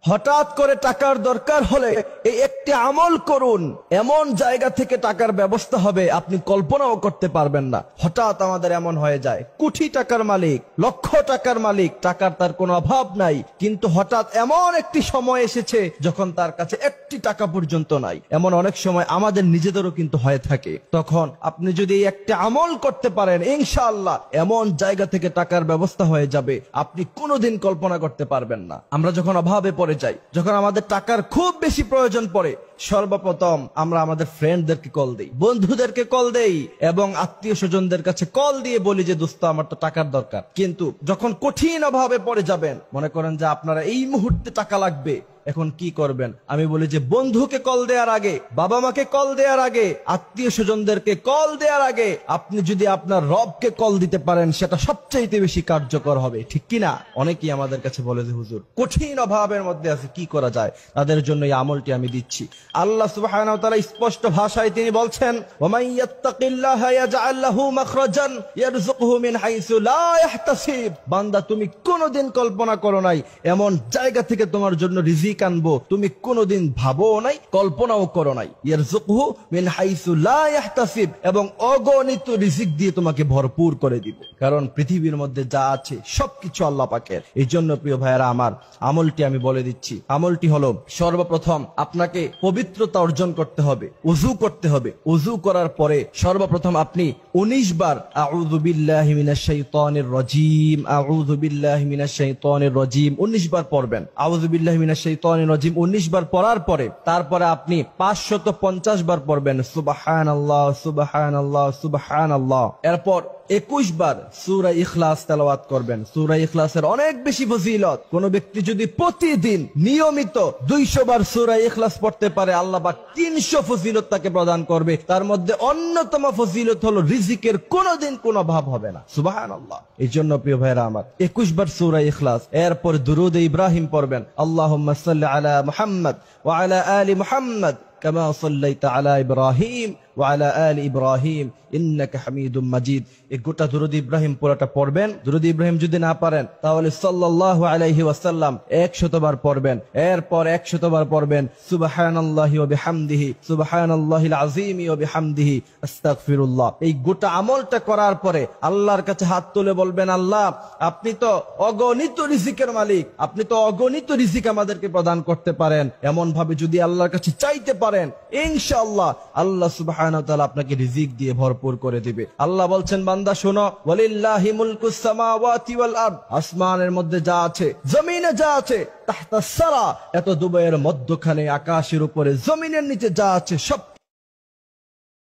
হঠাৎ করে টাকার দরকার হলে এই একটি আমল করুন, এমন জায়গা থেকে টাকার ব্যবস্থা হবে আপনি কল্পনাও করতে পারবেন না। হঠাৎ আমাদের এমন হয়ে যায়, কোটি টাকার মালিক, লক্ষ টাকার মালিক, টাকার তার কোনো অভাব নাই, কিন্তু হঠাৎ এমন একটি সময় এসেছে যখন তার কাছে একটি টাকা পর্যন্ত নাই। এমন অনেক সময় আমাদের নিজেদেরও কিন্তু হয়ে থাকে। তখন আপনি যদি একটি আমল করতে পারেন, ইনশাআল্লাহ এমন জায়গা থেকে টাকার ব্যবস্থা হয়ে যাবে আপনি কোনোদিন কল্পনা করতে পারবেন না। আমরা যখন অভাবে পড়ে যাই, যখন আমাদের টাকার খুব বেশি প্রয়োজন পড়ে, সর্বপ্রথম আমরা আমাদের ফ্রেন্ডদেরকে কল দেই, বন্ধুদেরকে কল দেই এবং আত্মীয় স্বজনদের কাছে কল দিয়ে বলি যে দোস্ত আমার তো টাকার দরকার। কিন্তু যখন কঠিন অভাবে পড়ে যাবেন, মনে করেন যে আপনারা এই মুহূর্তে টাকা লাগবে, এখন কি করবেন? আমি বলি যে বন্ধুকে কল দেওয়ার আগে, বাবা মাকে কল দেওয়ার আগে, আত্মীয় স্বজনদেরকে কল দেওয়ার আগে আপনি যদি আপনার রবকে কল দিতে পারেন, সেটা সবচেয়ে বেশি কার্যকর হবে, ঠিক কিনা? অনেকেই আমাদের কাছে বলে যে হুজুর কঠিন অভাবের মধ্যে আছে, কি করা যায়? তাদের জন্য এই আমলটি আমি দিচ্ছি। আল্লাহ সুবহানাহু ওয়া তাআলা স্পষ্ট ভাষায় তিনি বলছেন, ওয়ামান ইয়াত্তাকিল্লাহা ইয়াজআল লাহু মাখরাজান ইয়ারযুকহু মিন হাইসু লা ইয়াহতাসিব। বান্দা, তুমি কোনোদিন কল্পনা করো নাই এমন জায়গা থেকে তোমার জন্য রিজিক আনবো, তুমি কোনোদিন ভাবো নাই, কল্পনাও করো নাই। ইয়ারযুকহু মিন হাইসু লা ইয়াহতাসিব, এবং অগণিত রিজিক দিয়ে তোমাকে ভরপুর করে দিব। কারণ পৃথিবীর মধ্যে যা আছে সবকিছু আল্লাহ পাকের। এই জন্য প্রিয় ভাইয়েরা আমার, আমলটি আমি বলে দিচ্ছি। আমলটি হলো, সর্বপ্রথম আপনাকে পবিত্রতা অর্জন করতে হবে, ওযু করতে হবে। ওযু করার পরে সর্বপ্রথম আপনি 19 বার আউযু বিল্লাহি মিনাশ শাইতানির রাজীম, আউযু বিল্লাহি মিনাশ শাইতানির রাজীম 19 বার পড়বেন। আউযু বিল্লাহি মিনাশ শাইতানির রাজীম 19 বার পড়ার পরে তারপরে আপনি 550 বার পড়বেন সুবহানাল্লাহ সুবহানাল্লাহ সুবহানাল্লাহ। এরপর 21 বার সূরা ইখলাস তেলাওয়াত করবেন। সূরা ইখলাসের অনেক বেশি ফজিলত। কোন ব্যক্তি যদি প্রতিদিন নিয়মিত 200 বার সূরা ইখলাস পড়তে পারে, আল্লাহ পাক 300 ফজিলত তাকে প্রদান করবে। তার মধ্যে অন্যতম ফজিলত হলো রিজিকের কোনোদিন কোনো অভাব হবে না। সুবহানাল্লাহ। এই জন্য প্রিয় ভাইরা আমার, 21 বার সূরা ইখলাস, এরপর দুরূদ ইব্রাহিম পড়বেন। আল্লাহুম্মা সাল্লি আলা মুহাম্মদ ওয়া আলা আলি মুহাম্মদ কামা সাল্লাইতা আলা ইব্রাহিম ওয়া আলা আলি ইব্রাহিম ইন্নাকা হামিদুম মাজিদ। এই গোটা দুরূদ ইব্রাহিম পুরোটা পড়বেন। দুরূদ ইব্রাহিম যদি না পারেন তাহলে সাল্লাল্লাহু আলাইহি ওয়াসাল্লাম 100 বার পড়বেন। এরপর 100 বার পড়বেন সুবহানাল্লাহি ওয়া বিহামদিহি সুবহানাল্লাহিল আযীম ওয়া বিহামদিহি আস্তাগফিরুল্লাহ। এই গোটা আমলটা করার পরে আল্লাহর কাছে হাত তুলে বলবেন, আল্লাহ আপনি তো অগণিত রিজিকের মালিক, আপনি তো অগণিত রিজিক আমাদেরকে প্রদান করতে পারেন। এমন ভাবে যদি আল্লাহর কাছে চাইতে পারেন, ইনশাআল্লাহ আল্লাহ সুবহানাহু ওয়া তাআলা আপনাকে রিজিক দিয়ে ভরপুর করে দিবে। আল্লাহ বলছেন, বান্দা শোনো, ওয়ালিল্লাহি মুলকুস সামাওয়াতি ওয়াল আরদ, আসমানের মধ্যে যা আছে, জমিনে যা আছে, তাহতা সারা, এত দুবাইয়ের মধ্যখানে, আকাশের উপরে, জমিনের নিচে যা আছে সব